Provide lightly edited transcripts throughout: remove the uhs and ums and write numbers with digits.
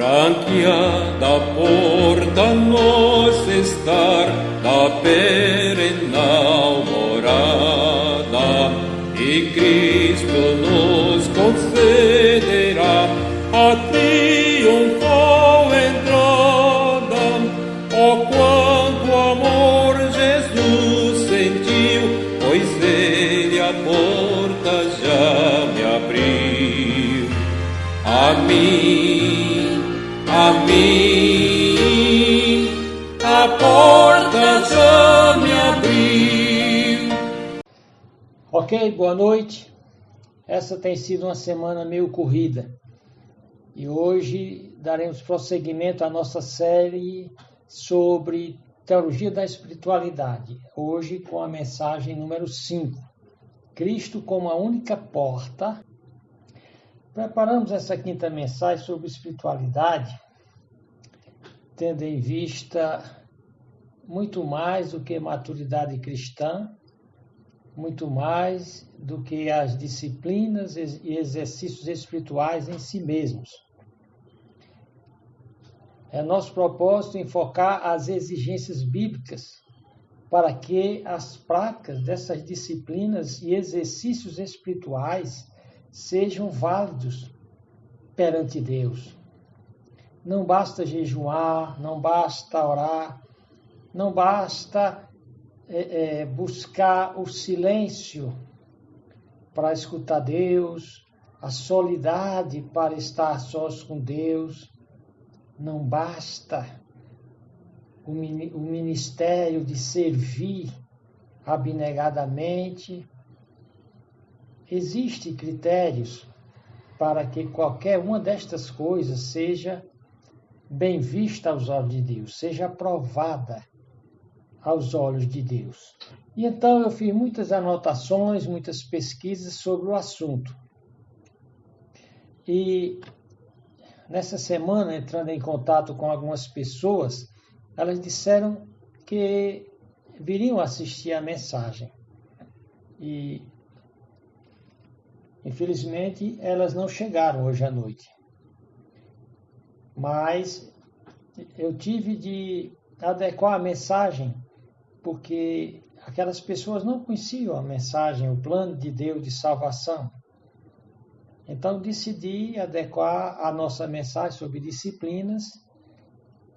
Branqueada porta nos estar da perenal morada, e Cristo nos concederá a triunfal entrada. Oh, quanto amor Jesus sentiu, pois Ele a porta já me abriu. A mim, a porta já me abriu. Ok, boa noite. Essa tem sido uma semana meio corrida. E hoje daremos prosseguimento à nossa série sobre Teologia da Espiritualidade. Hoje com a mensagem número 5. Cristo como a única porta. Preparamos essa quinta mensagem sobre espiritualidade, tendo em vista muito mais do que maturidade cristã, muito mais do que as disciplinas e exercícios espirituais em si mesmos. É nosso propósito enfocar as exigências bíblicas para que as práticas dessas disciplinas e exercícios espirituais sejam válidos perante Deus. Não basta jejuar, não basta orar, não basta buscar o silêncio para escutar Deus, a soledade para estar sós com Deus. Não basta o ministério de servir abnegadamente. Existem critérios para que qualquer uma destas coisas seja bem vista aos olhos de Deus, seja aprovada aos olhos de Deus. E então eu fiz muitas anotações, muitas pesquisas sobre o assunto. E nessa semana, entrando em contato com algumas pessoas, elas disseram que viriam assistir a mensagem. E infelizmente, elas não chegaram hoje à noite. Mas eu tive de adequar a mensagem, porque aquelas pessoas não conheciam a mensagem, o plano de Deus de salvação. Então, decidi adequar a nossa mensagem sobre disciplinas,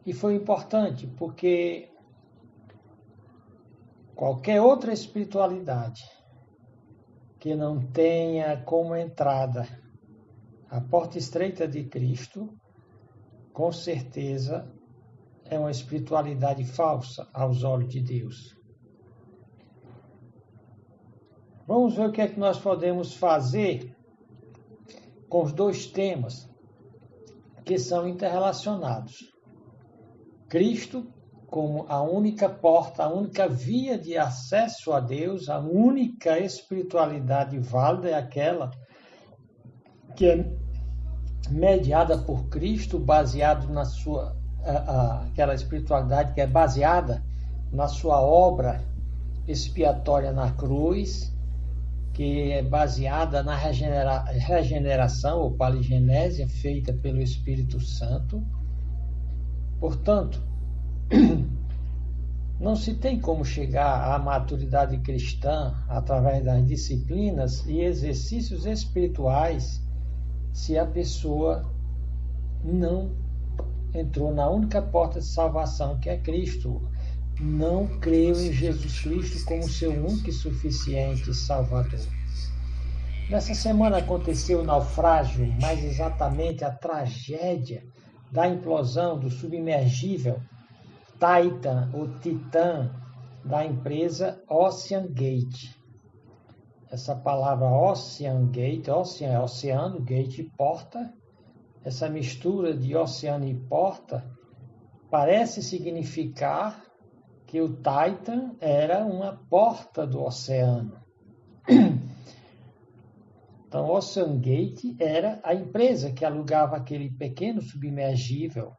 e foi importante, porque qualquer outra espiritualidade que não tenha como entrada a porta estreita de Cristo, com certeza é uma espiritualidade falsa aos olhos de Deus. Vamos ver o que é que nós podemos fazer com os dois temas que são interrelacionados. Cristo como a única porta, a única via de acesso a Deus, a única espiritualidade válida é aquela que é mediada por Cristo, baseado na sua, aquela espiritualidade que é baseada na sua obra expiatória na cruz, que é baseada na regeneração ou paligenésia feita pelo Espírito Santo. Portanto, não se tem como chegar à maturidade cristã através das disciplinas e exercícios espirituais se a pessoa não entrou na única porta de salvação, que é Cristo. Não creu em Jesus Cristo como seu único e suficiente Salvador. Nessa semana aconteceu o naufrágio, mais exatamente a tragédia da implosão do submergível Titan, ou Titã, da empresa Ocean Gate. Essa palavra Ocean Gate, Ocean é oceano, Gate porta. Essa mistura de oceano e porta parece significar que o Titan era uma porta do oceano. Então, Ocean Gate era a empresa que alugava aquele pequeno submergível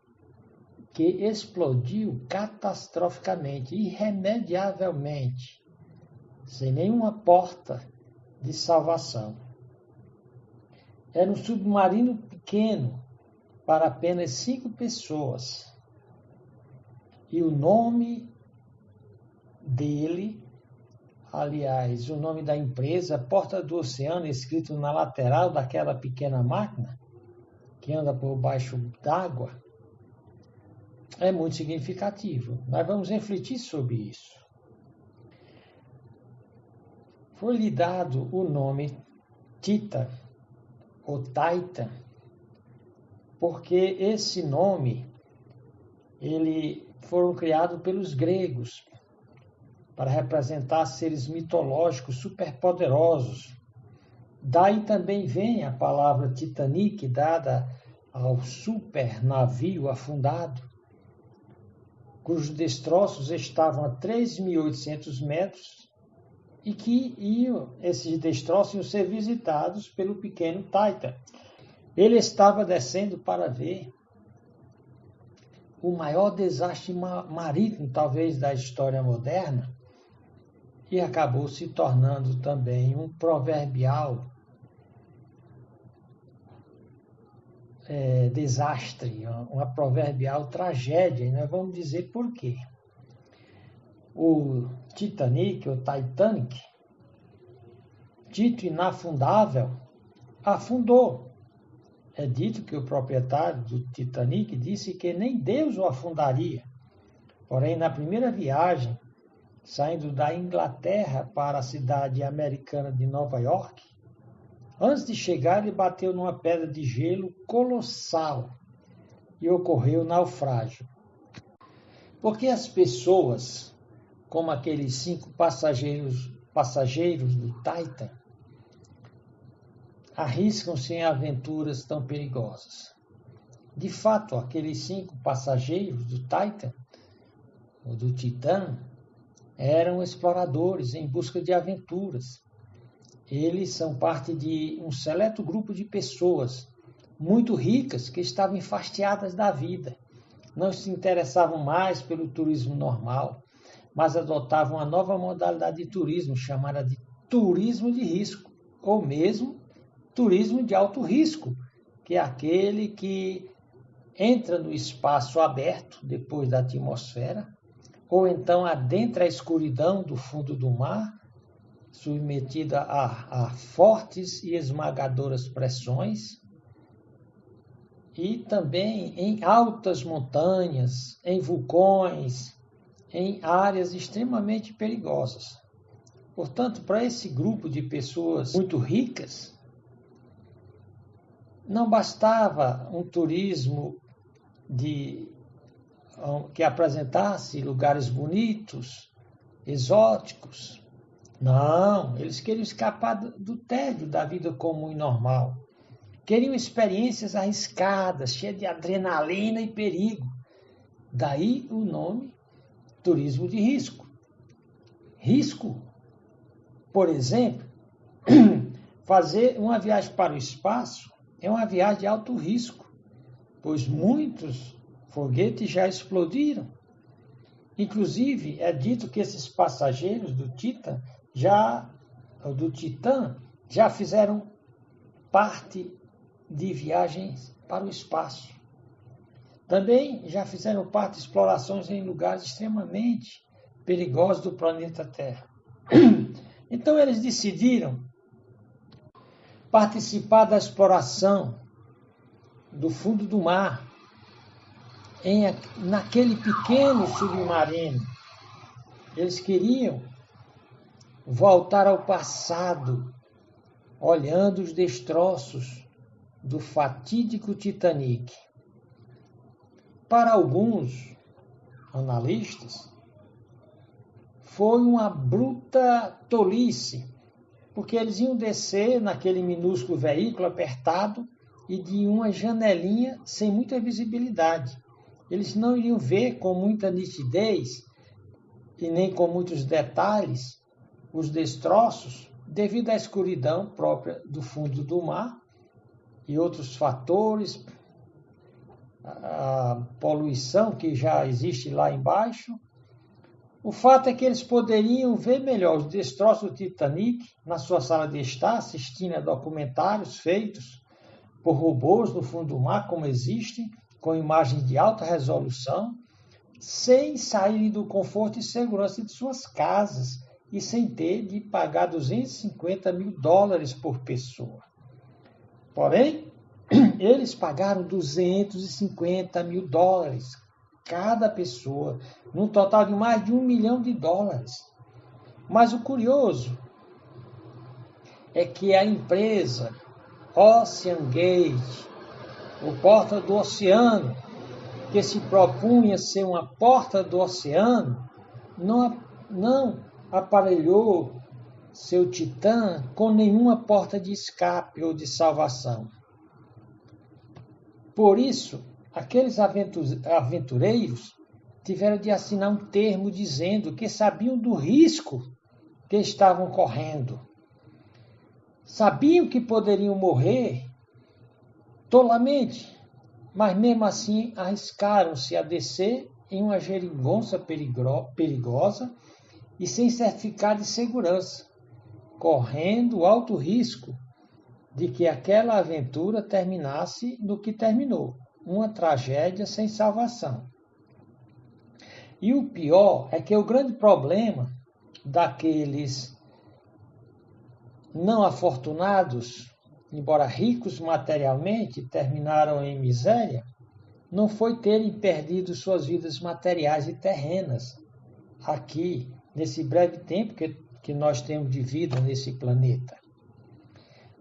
que explodiu catastroficamente, irremediavelmente, sem nenhuma porta de salvação. Era um submarino pequeno, para apenas 5 pessoas. E o nome dele, aliás, o nome da empresa, Porta do Oceano, escrito na lateral daquela pequena máquina que anda por baixo d'água, é muito significativo. Nós vamos refletir sobre isso. Foi-lhe dado o nome Tita, ou Taita, porque esse nome, foram criados pelos gregos para representar seres mitológicos superpoderosos. Daí também vem a palavra Titanic, dada ao super navio afundado, cujos destroços estavam a 3.800 metros e que esses destroços iam ser visitados pelo pequeno Titan. Ele estava descendo para ver o maior desastre marítimo, talvez, da história moderna, e acabou se tornando também um proverbial desastre, uma proverbial tragédia, e nós vamos dizer por quê. O Titanic, o Titanic, dito inafundável, afundou. É dito que o proprietário do Titanic disse que nem Deus o afundaria. Porém, na primeira viagem, saindo da Inglaterra para a cidade americana de Nova York, antes de chegar, ele bateu numa pedra de gelo colossal e ocorreu naufrágio. Porque as pessoas, como aqueles 5 passageiros do Titan, arriscam-se em aventuras tão perigosas. De fato, aqueles 5 passageiros do Titan, ou do Titã, eram exploradores em busca de aventuras. Eles são parte de um seleto grupo de pessoas muito ricas que estavam enfastiadas da vida. Não se interessavam mais pelo turismo normal, mas adotavam uma nova modalidade de turismo chamada de turismo de risco, ou mesmo turismo de alto risco, que é aquele que entra no espaço aberto depois da atmosfera, ou então adentra a escuridão do fundo do mar, submetida a fortes e esmagadoras pressões, e também em altas montanhas, em vulcões, em áreas extremamente perigosas. Portanto, para esse grupo de pessoas muito ricas, não bastava um turismo que apresentasse lugares bonitos, exóticos. Não, eles queriam escapar do tédio da vida comum e normal. Queriam experiências arriscadas, cheias de adrenalina e perigo. Daí o nome turismo de risco. Risco, por exemplo, fazer uma viagem para o espaço é uma viagem de alto risco, pois muitos foguetes já explodiram. Inclusive, é dito que esses passageiros do Titã já fizeram parte de viagens para o espaço. Também já fizeram parte de explorações em lugares extremamente perigosos do planeta Terra. Então, eles decidiram participar da exploração do fundo do mar, naquele pequeno submarino. Eles queriam voltar ao passado, olhando os destroços do fatídico Titanic. Para alguns analistas, foi uma bruta tolice, porque eles iam descer naquele minúsculo veículo apertado e de uma janelinha sem muita visibilidade. Eles não iriam ver com muita nitidez e nem com muitos detalhes os destroços devido à escuridão própria do fundo do mar e outros fatores, a poluição que já existe lá embaixo. O fato é que eles poderiam ver melhor os destroços do Titanic na sua sala de estar, assistindo a documentários feitos por robôs no fundo do mar, como existem, com imagens de alta resolução, sem sair do conforto e segurança de suas casas e sem ter de pagar $250 mil por pessoa. Porém, eles pagaram $250 mil cada pessoa, num total de mais de $1 milhão. Mas o curioso é que a empresa Ocean Gate, o Porta do Oceano, que se propunha ser uma porta do oceano, não aparelhou seu Titã com nenhuma porta de escape ou de salvação. Por isso, aqueles aventureiros tiveram de assinar um termo dizendo que sabiam do risco que estavam correndo. Sabiam que poderiam morrer tolamente, mas mesmo assim arriscaram-se a descer em uma geringonça perigosa e sem certificado de segurança, correndo alto risco de que aquela aventura terminasse no que terminou, uma tragédia sem salvação. E o pior é que o grande problema daqueles não afortunados, embora ricos materialmente, terminaram em miséria, não foi terem perdido suas vidas materiais e terrenas aqui, nesse breve tempo que nós temos de vida nesse planeta.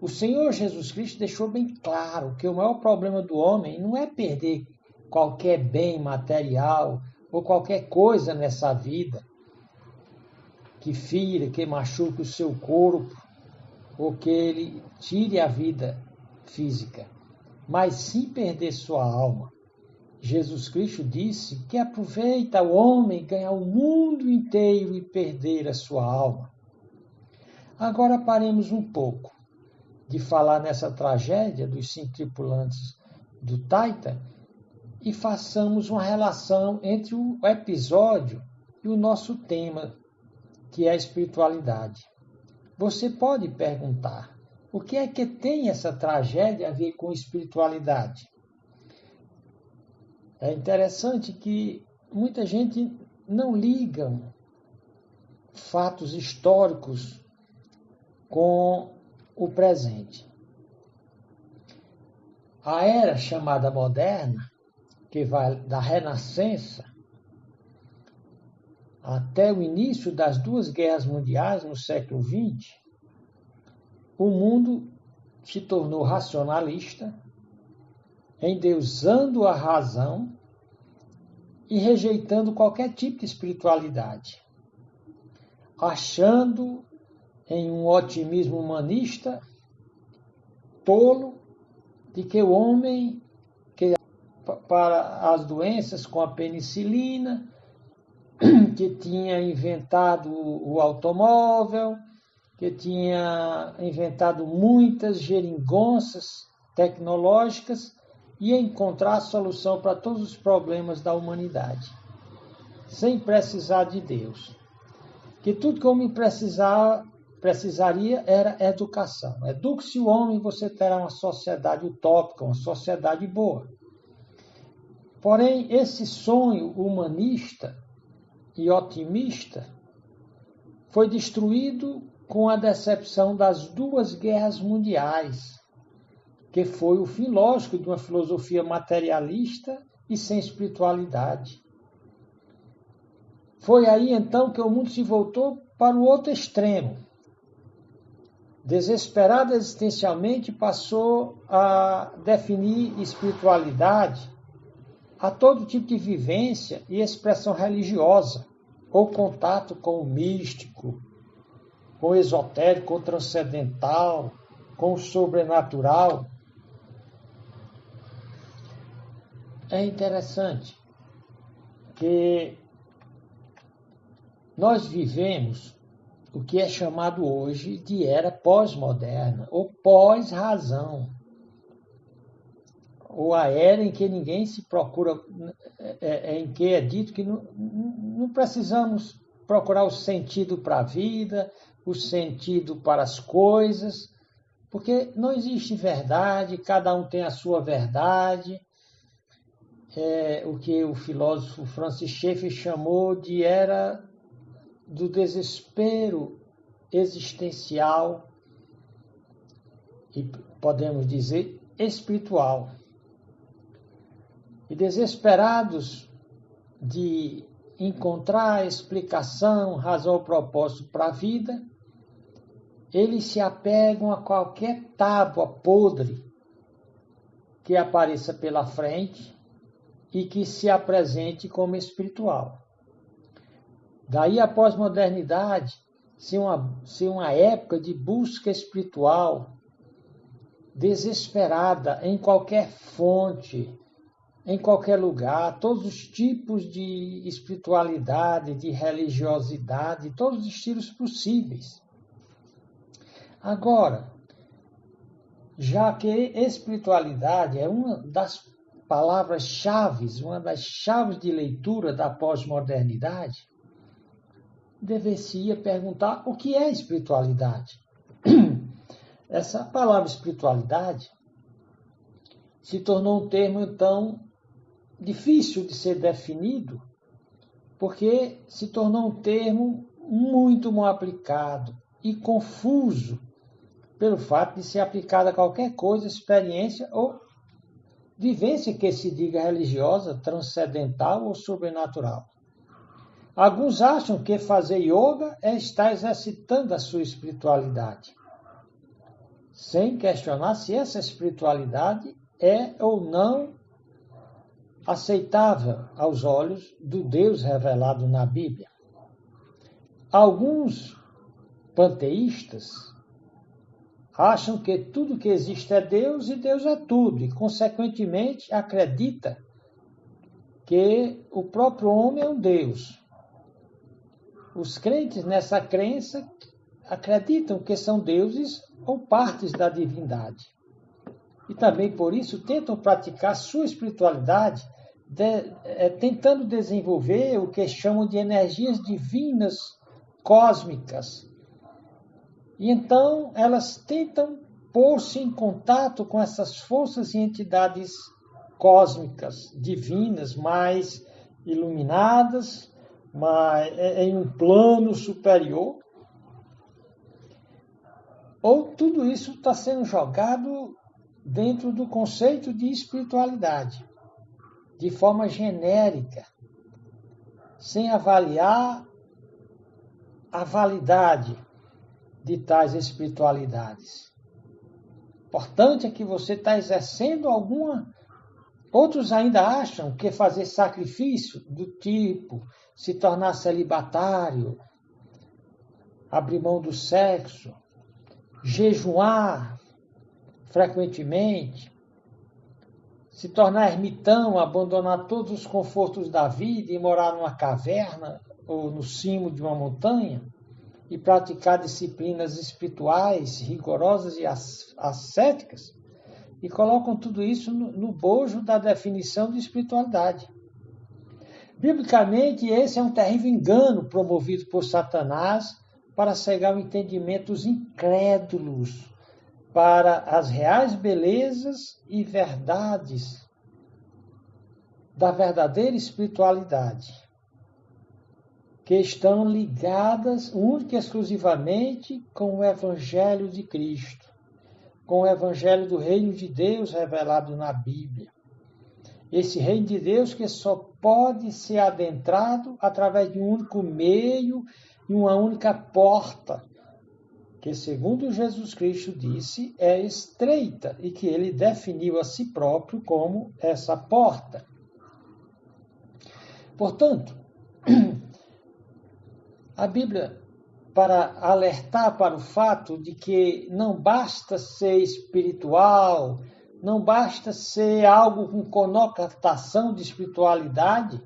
O Senhor Jesus Cristo deixou bem claro que o maior problema do homem não é perder qualquer bem material ou qualquer coisa nessa vida que fira, que machuque o seu corpo ou que ele tire a vida física, mas sim perder sua alma. Jesus Cristo disse que aproveita o homem ganhar o mundo inteiro e perder a sua alma. Agora paremos um pouco de falar nessa tragédia dos 5 tripulantes do Titan e façamos uma relação entre o episódio e o nosso tema, que é a espiritualidade. Você pode perguntar, o que é que tem essa tragédia a ver com espiritualidade? É interessante que muita gente não liga fatos históricos com o presente. A era chamada moderna, que vai da Renascença até o início das 2 guerras mundiais no século XX, o mundo se tornou racionalista, endeusando a razão e rejeitando qualquer tipo de espiritualidade, achando em um otimismo humanista tolo de que o homem, que para as doenças com a penicilina, que tinha inventado o automóvel, que tinha inventado muitas geringonças tecnológicas, ia encontrar a solução para todos os problemas da humanidade, sem precisar de Deus. Que tudo que o homem precisaria era educação. Eduque-se o homem e você terá uma sociedade utópica, uma sociedade boa. Porém, esse sonho humanista e otimista foi destruído com a decepção das 2 guerras mundiais, que foi o fim lógico de uma filosofia materialista e sem espiritualidade. Foi aí então que o mundo se voltou para o outro extremo. Desesperado existencialmente, passou a definir espiritualidade a todo tipo de vivência e expressão religiosa, ou contato com o místico, com o esotérico, com o transcendental, com o sobrenatural. É interessante que nós vivemos o que é chamado hoje de era pós-moderna, ou pós-razão, ou a era em que ninguém se procura, em que é dito que não precisamos procurar o sentido para a vida, o sentido para as coisas, Porque não existe verdade, cada um tem a sua verdade. O que o filósofo Francis Schaeffer chamou de era do desespero existencial e, podemos dizer, espiritual. E desesperados de encontrar explicação, razão ou propósito para a vida, eles se apegam a qualquer tábua podre que apareça pela frente e que se apresente como espiritual. Daí a pós-modernidade ser uma época de busca espiritual desesperada em qualquer fonte, em qualquer lugar, todos os tipos de espiritualidade, de religiosidade, todos os estilos possíveis. Agora, já que espiritualidade é uma das palavras-chave, uma das chaves de leitura da pós-modernidade, deveria perguntar o que é espiritualidade. Essa palavra espiritualidade se tornou um termo, então, difícil de ser definido, porque se tornou um termo muito mal aplicado e confuso pelo fato de ser aplicado a qualquer coisa, experiência ou vivência que se diga religiosa, transcendental ou sobrenatural. Alguns acham que fazer yoga é estar exercitando a sua espiritualidade, sem questionar se essa espiritualidade é ou não aceitável aos olhos do Deus revelado na Bíblia. Alguns panteístas acham que tudo que existe é Deus e Deus é tudo, e, consequentemente, acredita que o próprio homem é um Deus. Os crentes nessa crença acreditam que são deuses ou partes da divindade. E também, por isso, tentam praticar sua espiritualidade tentando desenvolver o que chamam de energias divinas cósmicas. E então elas tentam pôr-se em contato com essas forças e entidades cósmicas, divinas, mais iluminadas, em um plano superior. Ou tudo isso está sendo jogado dentro do conceito de espiritualidade, de forma genérica, sem avaliar a validade de tais espiritualidades. Importante é que você está exercendo alguma. Outros ainda acham que fazer sacrifício do tipo se tornar celibatário, abrir mão do sexo, jejuar frequentemente, se tornar ermitão, abandonar todos os confortos da vida e morar numa caverna ou no cimo de uma montanha e praticar disciplinas espirituais rigorosas e ascéticas, e colocam tudo isso no bojo da definição de espiritualidade. Biblicamente, esse é um terrível engano promovido por Satanás para cegar o entendimento dos incrédulos para as reais belezas e verdades da verdadeira espiritualidade, que estão ligadas única e exclusivamente com o Evangelho de Cristo, com o Evangelho do Reino de Deus revelado na Bíblia. Esse Reino de Deus que só pode ser adentrado através de um único meio e uma única porta, que, segundo Jesus Cristo disse, é estreita e que ele definiu a si próprio como essa porta. Portanto, a Bíblia, para alertar para o fato de que não basta ser espiritual, não basta ser algo com conotação de espiritualidade,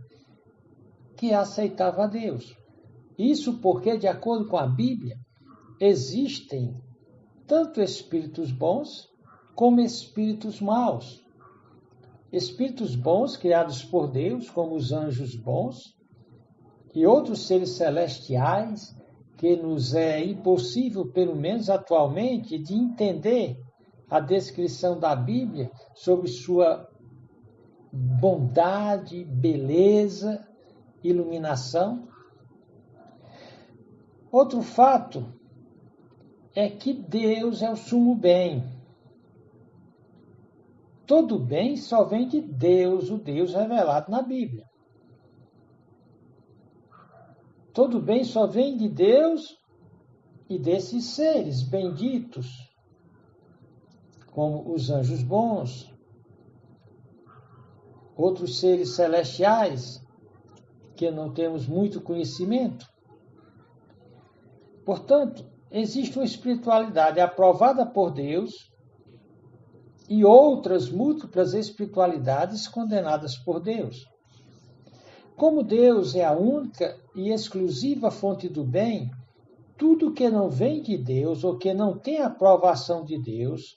que aceitava a Deus. Isso porque, de acordo com a Bíblia, existem tanto espíritos bons como espíritos maus. Espíritos bons criados por Deus, como os anjos bons, e outros seres celestiais que nos é impossível, pelo menos atualmente, de entender a descrição da Bíblia sobre sua bondade, beleza, iluminação. Outro fato é que Deus é o sumo bem. Todo bem só vem de Deus, o Deus revelado na Bíblia. Todo bem só vem de Deus e desses seres benditos, como os anjos bons, outros seres celestiais, que não temos muito conhecimento. Portanto, existe uma espiritualidade aprovada por Deus e outras múltiplas espiritualidades condenadas por Deus. Como Deus é a única e exclusiva fonte do bem, tudo que não vem de Deus ou que não tem a aprovação de Deus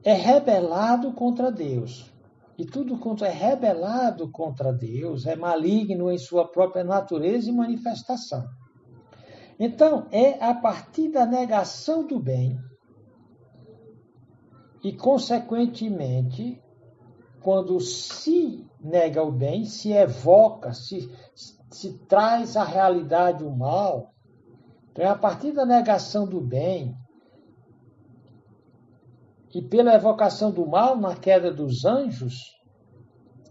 é rebelado contra Deus. E tudo quanto é rebelado contra Deus é maligno em sua própria natureza e manifestação. Então, é a partir da negação do bem e, consequentemente, quando se nega o bem, se evoca, se traz à realidade o mal. Então, é a partir da negação do bem e pela evocação do mal na queda dos anjos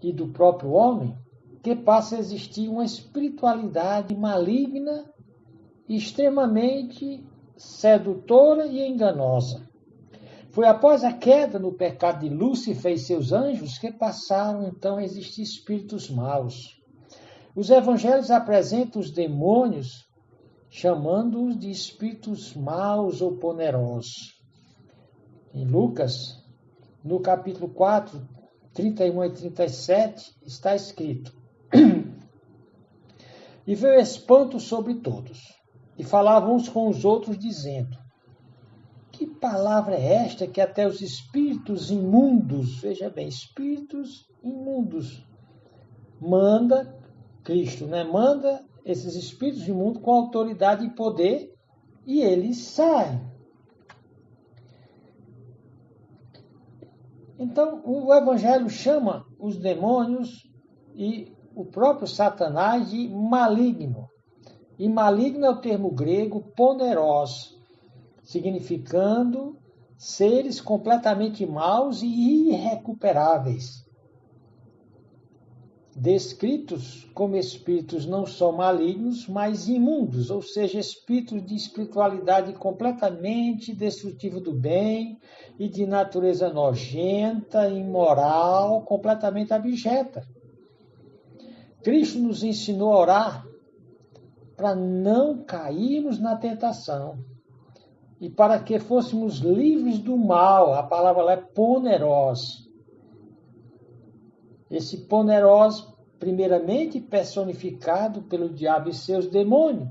e do próprio homem, que passa a existir uma espiritualidade maligna, extremamente sedutora e enganosa. Foi após a queda no pecado de Lúcifer e seus anjos que passaram então a existir espíritos maus. Os evangelhos apresentam os demônios chamando-os de espíritos maus ou poderosos. Em Lucas, no capítulo 4, 31 e 37, está escrito: E veio espanto sobre todos, e falavam uns com os outros, dizendo: Que palavra é esta que até os espíritos imundos, veja bem, espíritos imundos, manda, Cristo, manda esses espíritos imundos com autoridade e poder, e eles saem. Então, o Evangelho chama os demônios e o próprio Satanás de maligno. E maligno é o termo grego poneros, significando seres completamente maus e irrecuperáveis. Descritos como espíritos não só malignos, mas imundos, ou seja, espíritos de espiritualidade completamente destrutiva do bem e de natureza nojenta, imoral, completamente abjeta. Cristo nos ensinou a orar para não cairmos na tentação e para que fôssemos livres do mal. A palavra lá é poneros. Esse poneros, primeiramente personificado pelo diabo e seus demônios,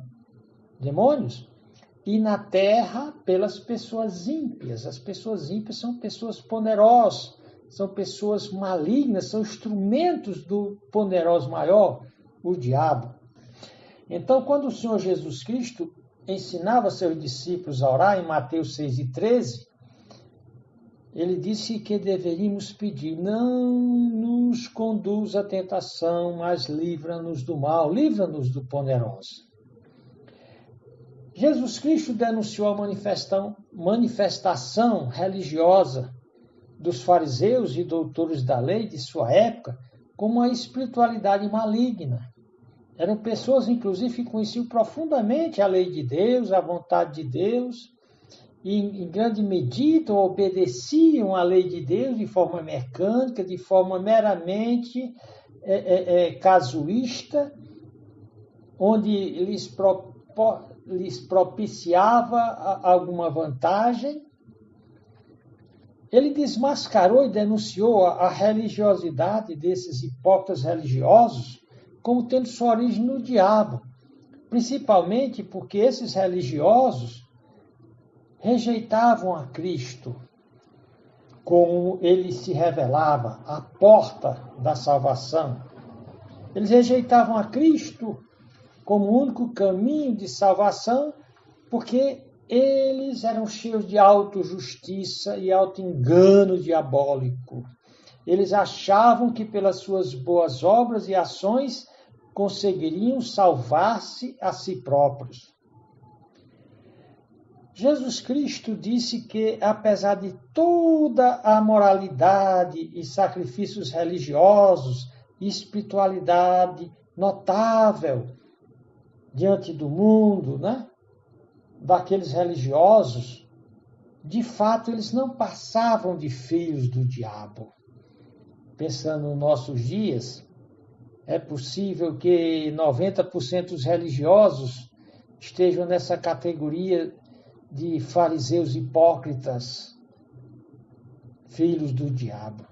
e na terra pelas pessoas ímpias. As pessoas ímpias são pessoas ponerosas, são pessoas malignas, são instrumentos do poderoso maior, o diabo. Então, quando o Senhor Jesus Cristo ensinava seus discípulos a orar, em Mateus 6 e 13, ele disse que deveríamos pedir: não nos conduz à tentação, mas livra-nos do mal, livra-nos do poderoso. Jesus Cristo denunciou a manifestação religiosa dos fariseus e doutores da lei de sua época como uma espiritualidade maligna. Eram pessoas, inclusive, que conheciam profundamente a lei de Deus, a vontade de Deus, e em grande medida obedeciam à lei de Deus de forma mecânica, de forma meramente casuísta, onde lhes propiciava alguma vantagem. Ele desmascarou e denunciou a religiosidade desses hipócritas religiosos como tendo sua origem no diabo, principalmente porque esses religiosos rejeitavam a Cristo como ele se revelava, a porta da salvação. Eles rejeitavam a Cristo como o único caminho de salvação, porque eles eram cheios de autojustiça e autoengano diabólico. Eles achavam que pelas suas boas obras e ações conseguiriam salvar-se a si próprios. Jesus Cristo disse que, apesar de toda a moralidade e sacrifícios religiosos e espiritualidade notável diante do mundo, né, daqueles religiosos, de fato eles não passavam de filhos do diabo. Pensando nos nossos dias, é possível que 90% dos religiosos estejam nessa categoria de fariseus hipócritas, filhos do diabo.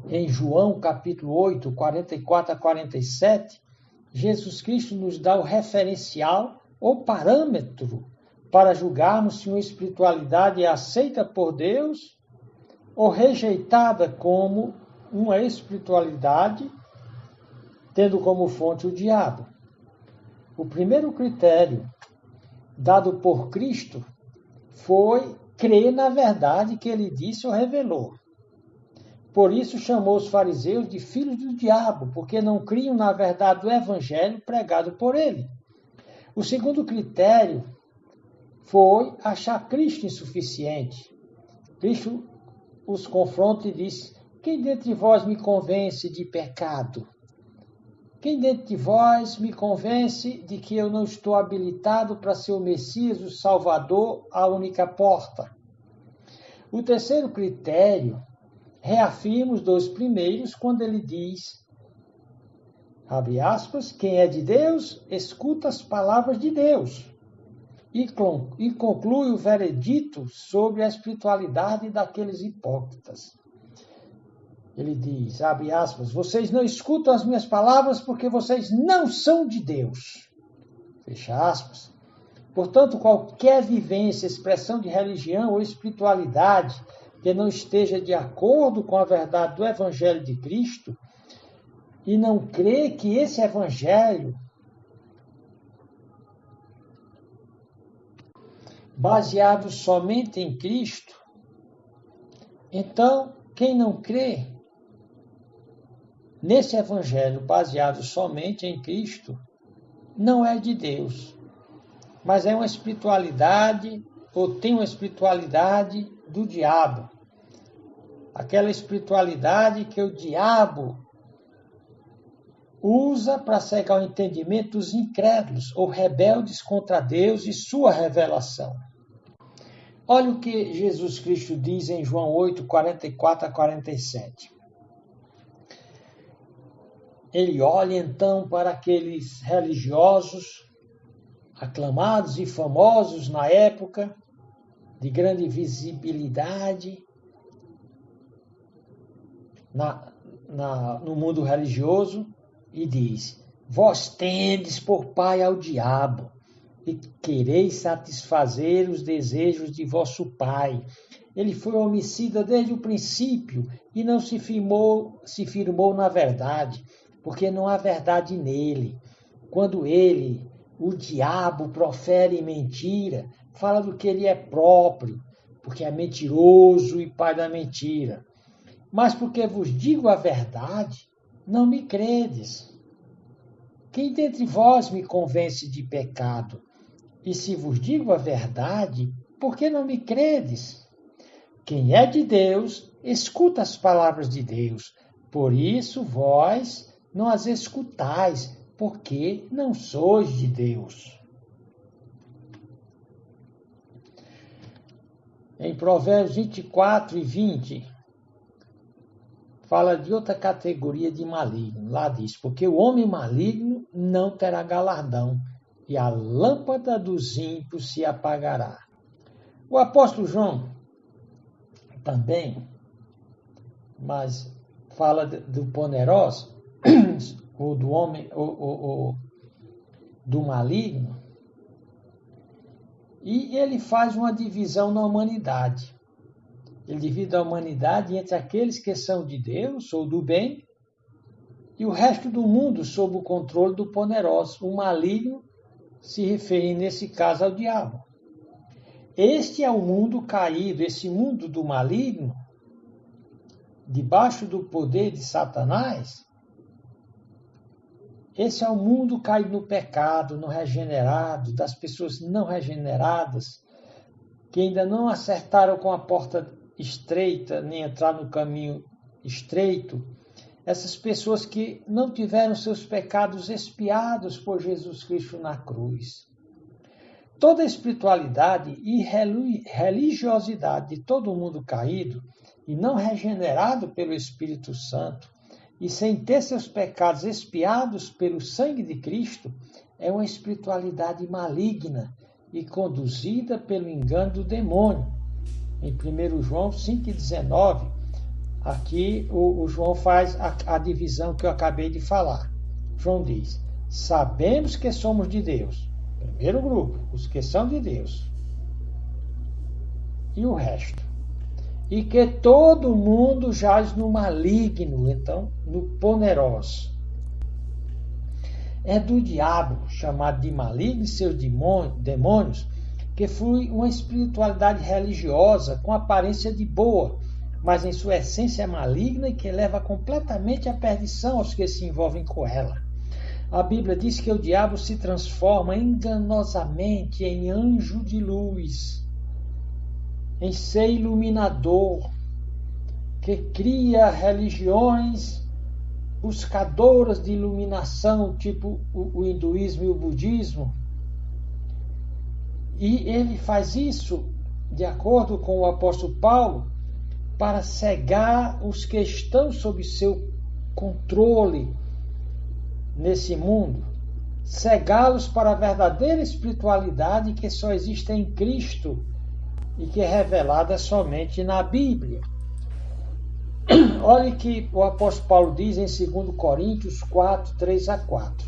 Em João capítulo 8, 44 a 47, Jesus Cristo nos dá o referencial ou parâmetro para julgarmos se uma espiritualidade é aceita por Deus ou rejeitada como uma espiritualidade tendo como fonte o diabo. O primeiro critério dado por Cristo foi crer na verdade que ele disse ou revelou. Por isso chamou os fariseus de filhos do diabo, porque não criam na verdade do evangelho pregado por ele. O segundo critério foi achar Cristo insuficiente. Cristo os confronta e diz: quem dentre vós me convence de pecado? Quem dentre vós me convence de que eu não estou habilitado para ser o Messias, o Salvador, a única porta? O terceiro critério reafirma os dois primeiros quando ele diz, abre aspas, quem é de Deus, escuta as palavras de Deus. E conclui o veredito sobre a espiritualidade daqueles hipócritas. Ele diz, abre aspas, vocês não escutam as minhas palavras porque vocês não são de Deus. Fecha aspas. Portanto, qualquer vivência, expressão de religião ou espiritualidade que não esteja de acordo com a verdade do Evangelho de Cristo e não crê que esse Evangelho, baseado somente em Cristo, então, quem não crê nesse Evangelho baseado somente em Cristo, não é de Deus, mas é uma espiritualidade, ou tem uma espiritualidade do diabo. Aquela espiritualidade que o diabo usa para cegar o entendimento dos incrédulos ou rebeldes contra Deus e sua revelação. Olha o que Jesus Cristo diz em João 8, 44 a 47. Ele olha então para aqueles religiosos aclamados e famosos na época, de grande visibilidade no mundo religioso, e diz, vós tendes por pai ao diabo, e quereis satisfazer os desejos de vosso pai. Ele foi homicida desde o princípio e não se firmou na verdade, porque não há verdade nele. Quando ele, o diabo, profere mentira, fala do que ele é próprio, porque é mentiroso e pai da mentira. Mas porque vos digo a verdade, não me credes. Quem dentre vós me convence de pecado? E se vos digo a verdade, por que não me credes? Quem é de Deus, escuta as palavras de Deus. Por isso vós não as escutais, porque não sois de Deus. Em Provérbios 24 e 20, fala de outra categoria de maligno. Lá diz, porque o homem maligno não terá galardão, e a lâmpada dos ímpios se apagará. O apóstolo João também, mas fala do poneros, ou do homem, ou do maligno, e ele faz uma divisão na humanidade. Ele divide a humanidade entre aqueles que são de Deus, ou do bem, e o resto do mundo sob o controle do poderoso, o maligno, se referindo nesse caso ao diabo. Este é o mundo caído, esse mundo do maligno, debaixo do poder de Satanás. Esse é o mundo caído no pecado, no regenerado, das pessoas não regeneradas, que ainda não acertaram com a porta estreita, nem entrar no caminho estreito. Essas pessoas que não tiveram seus pecados expiados por Jesus Cristo na cruz. Toda a espiritualidade e religiosidade de todo o mundo caído e não regenerado pelo Espírito Santo e sem ter seus pecados expiados pelo sangue de Cristo é uma espiritualidade maligna e conduzida pelo engano do demônio. Em 1 João 5,19, aqui o João faz a divisão que eu acabei de falar. João diz, sabemos que somos de Deus. Primeiro grupo, os que são de Deus. E o resto. E que todo mundo jaz no maligno, então, no poderoso. É do diabo, chamado de maligno e seus demônios, que flui uma espiritualidade religiosa com aparência de boa, mas em sua essência é maligna e que leva completamente à perdição aos que se envolvem com ela. A Bíblia diz que o diabo se transforma enganosamente em anjo de luz, em ser iluminador, que cria religiões buscadoras de iluminação, tipo o hinduísmo e o budismo. E ele faz isso, de acordo com o apóstolo Paulo, para cegar os que estão sob seu controle nesse mundo, cegá-los para a verdadeira espiritualidade que só existe em Cristo e que é revelada somente na Bíblia. Olha que o apóstolo Paulo diz em 2 Coríntios 4, 3 a 4.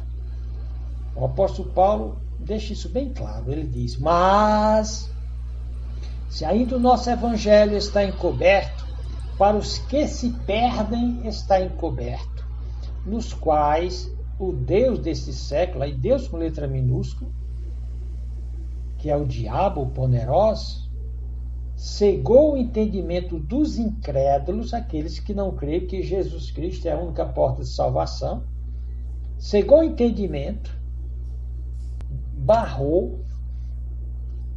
O apóstolo Paulo deixa isso bem claro. Ele diz, mas se ainda o nosso evangelho está encoberto, para os que se perdem está encoberto, nos quais o Deus desse século, e Deus com letra minúscula, que é o diabo, o poderoso, cegou o entendimento dos incrédulos, aqueles que não creem que Jesus Cristo é a única porta de salvação, cegou o entendimento, barrou,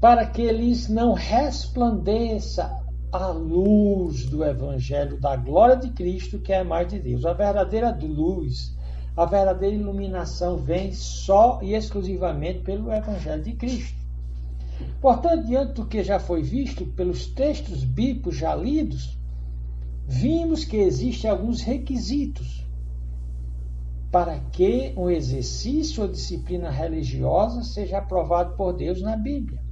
para que eles não resplandeça a luz do Evangelho da glória de Cristo, que é a imagem de Deus. A verdadeira luz, a verdadeira iluminação vem só e exclusivamente pelo Evangelho de Cristo. Portanto, diante do que já foi visto pelos textos bíblicos já lidos, vimos que existem alguns requisitos para que um exercício ou disciplina religiosa seja aprovado por Deus na Bíblia.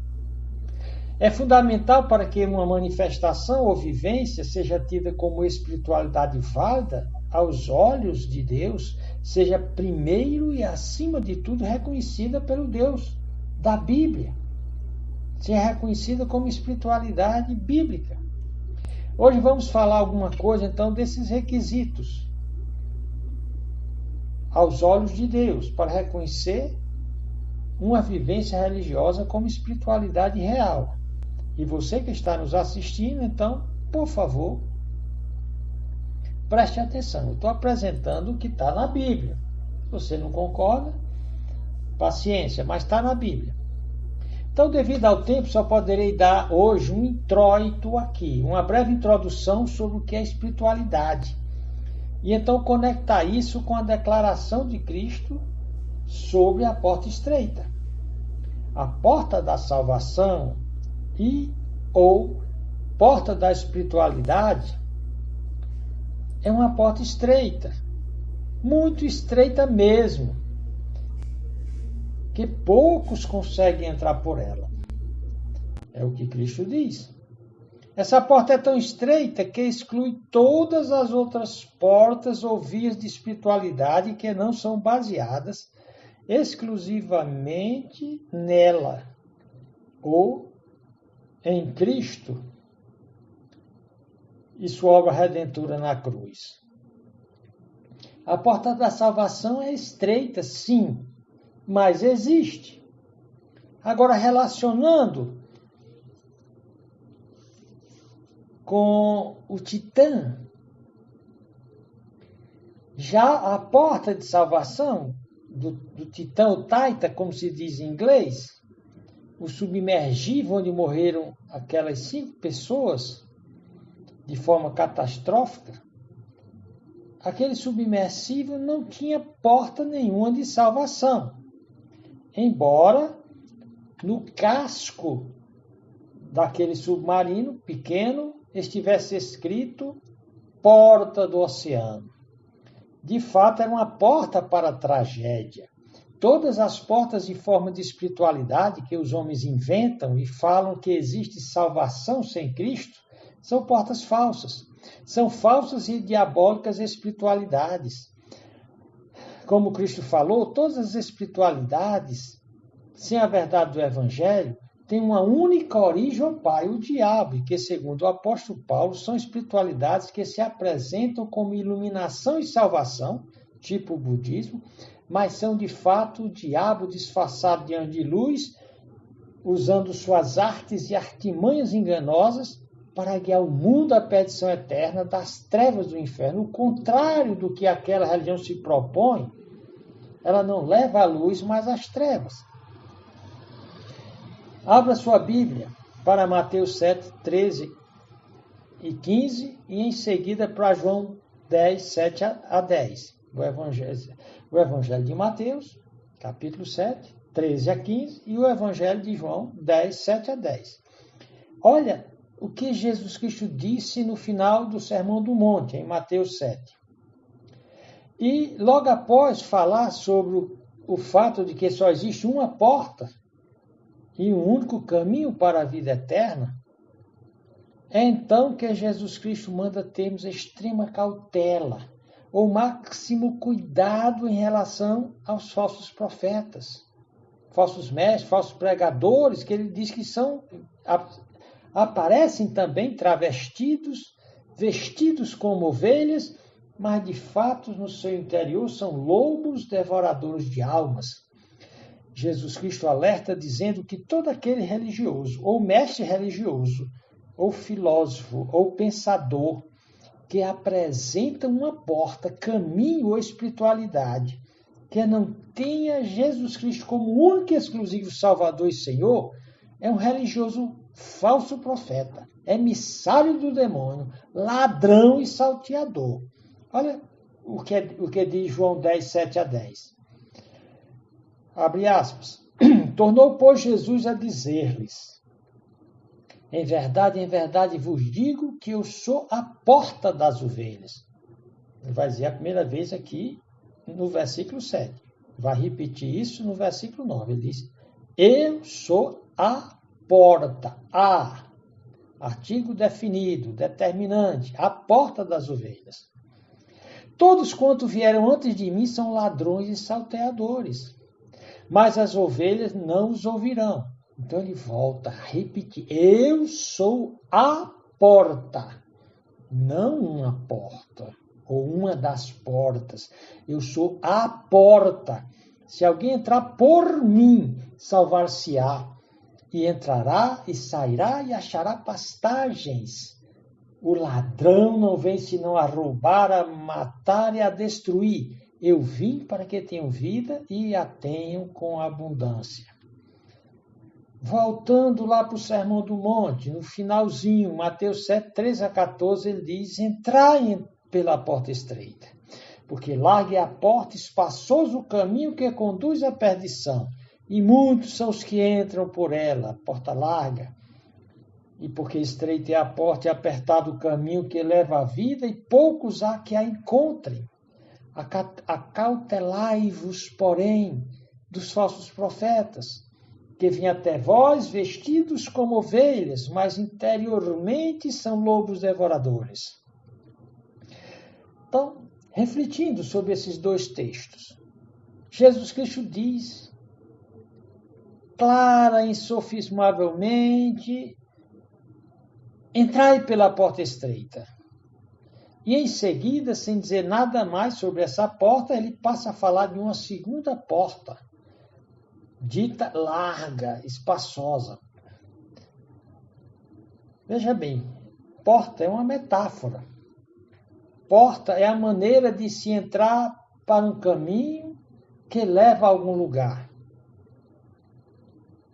É fundamental para que uma manifestação ou vivência seja tida como espiritualidade válida aos olhos de Deus, seja primeiro e acima de tudo reconhecida pelo Deus da Bíblia. Seja reconhecida como espiritualidade bíblica. Hoje vamos falar alguma coisa então desses requisitos aos olhos de Deus para reconhecer uma vivência religiosa como espiritualidade real. E você que está nos assistindo, então, por favor, preste atenção. Eu estou apresentando o que está na Bíblia. Se você não concorda, paciência, mas está na Bíblia. Então, devido ao tempo, só poderei dar hoje um introito aqui, uma breve introdução sobre o que é espiritualidade. E então conectar isso com a declaração de Cristo sobre a porta estreita. A porta da salvação e ou porta da espiritualidade é uma porta estreita, muito estreita mesmo, que poucos conseguem entrar por ela. É o que Cristo diz. Essa porta é tão estreita que exclui todas as outras portas ou vias de espiritualidade que não são baseadas exclusivamente nela ou em Cristo e sua obra redentora na cruz. A porta da salvação é estreita, sim, mas existe. Agora, relacionando com o Titã, já a porta de salvação do Titã, o Taita, como se diz em inglês, o submergível onde morreram aquelas 5 pessoas de forma catastrófica, aquele submersível não tinha porta nenhuma de salvação. Embora no casco daquele submarino pequeno estivesse escrito Porta do Oceano. De fato, era uma porta para a tragédia. Todas as portas de forma de espiritualidade que os homens inventam e falam que existe salvação sem Cristo são portas falsas. São falsas e diabólicas espiritualidades. Como Cristo falou, todas as espiritualidades, sem a verdade do Evangelho, têm uma única origem ao Pai, o diabo, e que, segundo o apóstolo Paulo, são espiritualidades que se apresentam como iluminação e salvação, tipo o budismo, mas são de fato o diabo disfarçado de anjo de luz, usando suas artes e artimanhas enganosas para guiar o mundo à perdição eterna das trevas do inferno. O contrário do que aquela religião se propõe, ela não leva à luz, mas às trevas. Abra sua Bíblia para Mateus 7, 13 e 15 e em seguida para João 10, 7 a 10. O Evangelho de Mateus, capítulo 7, 13 a 15 e o Evangelho de João 10, 7 a 10. Olha o que Jesus Cristo disse no final do Sermão do Monte, em Mateus 7. E logo após falar sobre o fato de que só existe uma porta e um único caminho para a vida eterna, é então que Jesus Cristo manda termos extrema cautela, ou máximo cuidado em relação aos falsos profetas, falsos mestres, falsos pregadores, que ele diz que aparecem também travestidos, vestidos como ovelhas, mas de fato no seu interior são lobos devoradores de almas. Jesus Cristo alerta dizendo que todo aquele religioso, ou mestre religioso, ou filósofo, ou pensador, que apresenta uma porta, caminho ou espiritualidade, que não tenha Jesus Cristo como único e exclusivo Salvador e Senhor, é um religioso falso profeta, emissário do demônio, ladrão e salteador. Olha o que diz João 10, 7 a 10. Abre aspas. Tornou, pois, Jesus a dizer-lhes: em verdade vos digo que eu sou a porta das ovelhas. Ele vai dizer a primeira vez aqui no versículo 7. Vai repetir isso no versículo 9. Ele diz: eu sou a porta. Artigo definido, determinante. A porta das ovelhas. Todos quanto vieram antes de mim são ladrões e salteadores, mas as ovelhas não os ouvirão. Então ele volta a repetir: eu sou a porta, não uma porta, ou uma das portas. Eu sou a porta. Se alguém entrar por mim, salvar-se-á, e entrará e sairá e achará pastagens. O ladrão não vem senão a roubar, a matar e a destruir. Eu vim para que tenham vida e a tenham com abundância. Voltando lá para o Sermão do Monte, no finalzinho, Mateus 7, 13 a 14, ele diz: entrai pela porta estreita, porque larga é a porta, espaçoso o caminho que conduz à perdição, e muitos são os que entram por ela, porta larga. E porque estreita é a porta e apertado o caminho que leva à vida, e poucos há que a encontrem. Acautelai-vos, porém, dos falsos profetas, que vêm até vós vestidos como ovelhas, mas interiormente são lobos devoradores. Então, refletindo sobre esses dois textos, Jesus Cristo diz, clara e insofismavelmente: entrai pela porta estreita. E em seguida, sem dizer nada mais sobre essa porta, ele passa a falar de uma segunda porta, dita larga, espaçosa. Veja bem, porta é uma metáfora. Porta é a maneira de se entrar para um caminho que leva a algum lugar.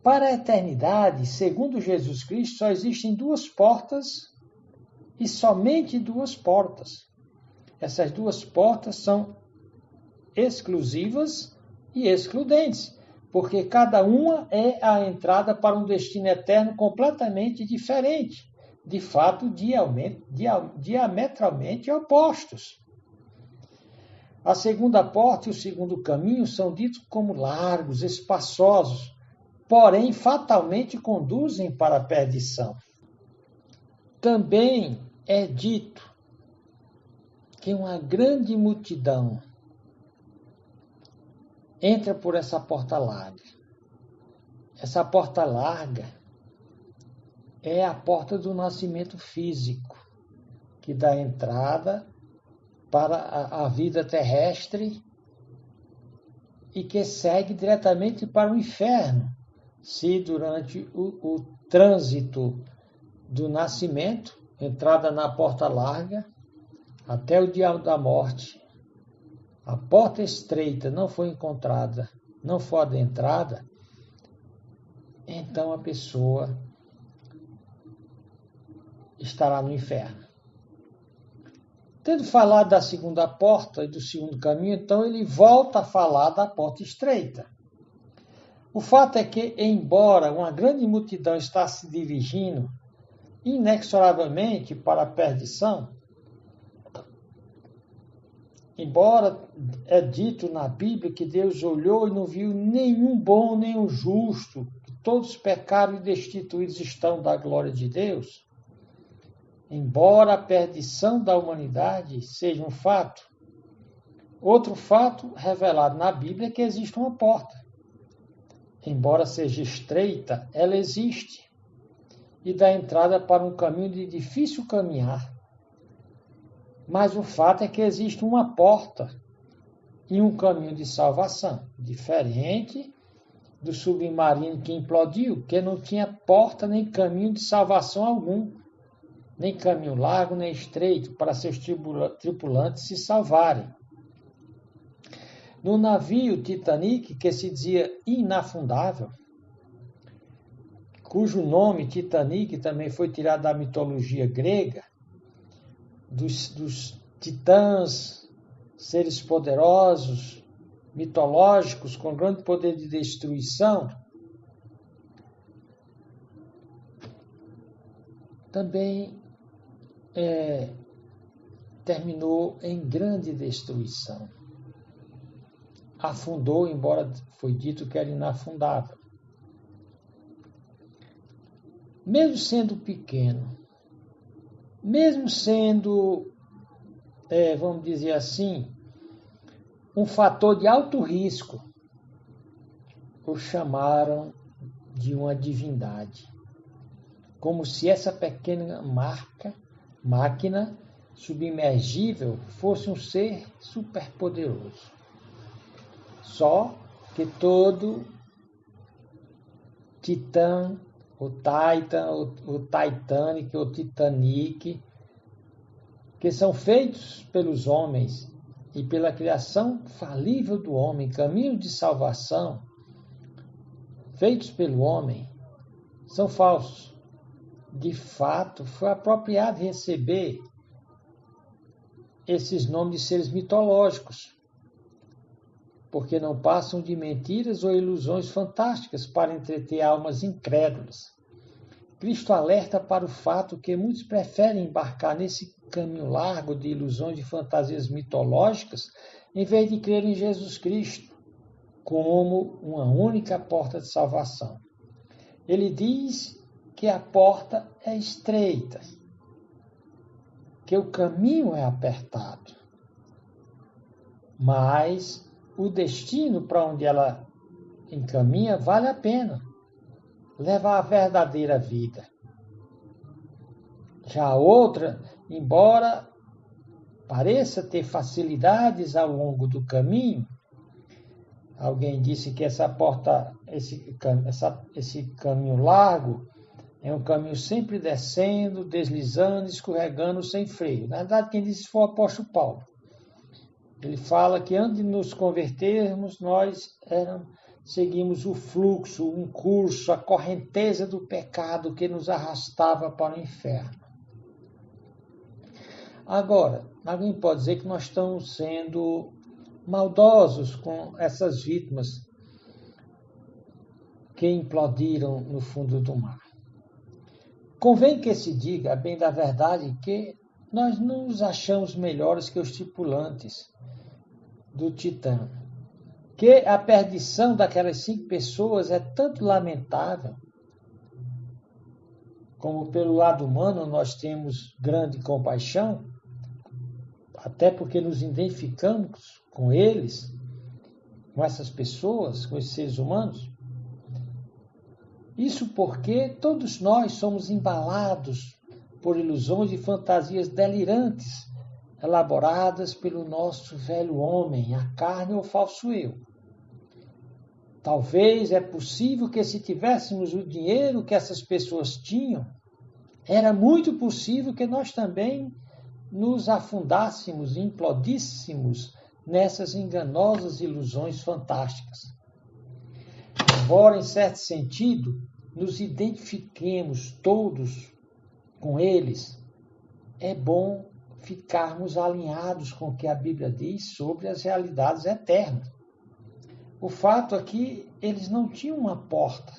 Para a eternidade, segundo Jesus Cristo, só existem duas portas e somente duas portas. Essas duas portas são exclusivas e excludentes, porque cada uma é a entrada para um destino eterno completamente diferente, de fato diametralmente opostos. A segunda porta e o segundo caminho são ditos como largos, espaçosos, porém fatalmente conduzem para a perdição. Também é dito que uma grande multidão entra por essa porta larga. Essa porta larga é a porta do nascimento físico, que dá entrada para a vida terrestre e que segue diretamente para o inferno, se durante o trânsito do nascimento, entrada na porta larga, até o dia da morte, a porta estreita não foi encontrada, não for adentrada, então a pessoa estará no inferno. Tendo falado da segunda porta e do segundo caminho, então ele volta a falar da porta estreita. O fato é que, embora uma grande multidão está se dirigindo inexoravelmente para a perdição, embora é dito na Bíblia que Deus olhou e não viu nenhum bom, nenhum justo, que todos pecaram e destituídos estão da glória de Deus, embora a perdição da humanidade seja um fato, outro fato revelado na Bíblia é que existe uma porta. Embora seja estreita, ela existe e dá entrada para um caminho de difícil caminhar. Mas o fato é que existe uma porta e um caminho de salvação, diferente do submarino que implodiu, que não tinha porta nem caminho de salvação algum, nem caminho largo nem estreito para seus tripulantes se salvarem. No navio Titanic, que se dizia inafundável, cujo nome Titanic também foi tirado da mitologia grega, dos titãs, seres poderosos, mitológicos, com grande poder de destruição, também terminou em grande destruição. Afundou, embora foi dito que era inafundável. Mesmo sendo pequeno, mesmo sendo, vamos dizer assim, um fator de alto risco, o chamaram de uma divindade. Como se essa pequena máquina submergível fosse um ser superpoderoso. Só que todo Titã, o Titan, o Titanic, o Titanic, que são feitos pelos homens e pela criação falível do homem, caminho de salvação, feitos pelo homem, são falsos. De fato, foi apropriado receber esses nomes de seres mitológicos, porque não passam de mentiras ou ilusões fantásticas para entreter almas incrédulas. Cristo alerta para o fato que muitos preferem embarcar nesse caminho largo de ilusões e fantasias mitológicas em vez de crer em Jesus Cristo como uma única porta de salvação. Ele diz que a porta é estreita, que o caminho é apertado, mas o destino para onde ela encaminha vale a pena, leva à verdadeira vida. Já a outra, embora pareça ter facilidades ao longo do caminho. Alguém disse que esse caminho largo é um caminho sempre descendo, deslizando, escorregando, sem freio. Na verdade, quem disse foi o apóstolo Paulo. Ele fala que antes de nos convertermos, nós seguimos o fluxo, um curso, a correnteza do pecado que nos arrastava para o inferno. Agora, alguém pode dizer que nós estamos sendo maldosos com essas vítimas que implodiram no fundo do mar. Convém que se diga, a bem da verdade, que nós não nos achamos melhores que os tripulantes do Titã, que a perdição daquelas 5 pessoas é tanto lamentável, como pelo lado humano nós temos grande compaixão, até porque nos identificamos com eles, com essas pessoas, com esses seres humanos. Isso porque todos nós somos embalados por ilusões e fantasias delirantes, elaboradas pelo nosso velho homem, a carne ou o falso eu. Talvez é possível que se tivéssemos o dinheiro que essas pessoas tinham, era muito possível que nós também nos afundássemos, implodíssemos nessas enganosas ilusões fantásticas. Embora, em certo sentido, nos identifiquemos todos com eles, é bom ficarmos alinhados com o que a Bíblia diz sobre as realidades eternas. O fato é que eles não tinham uma porta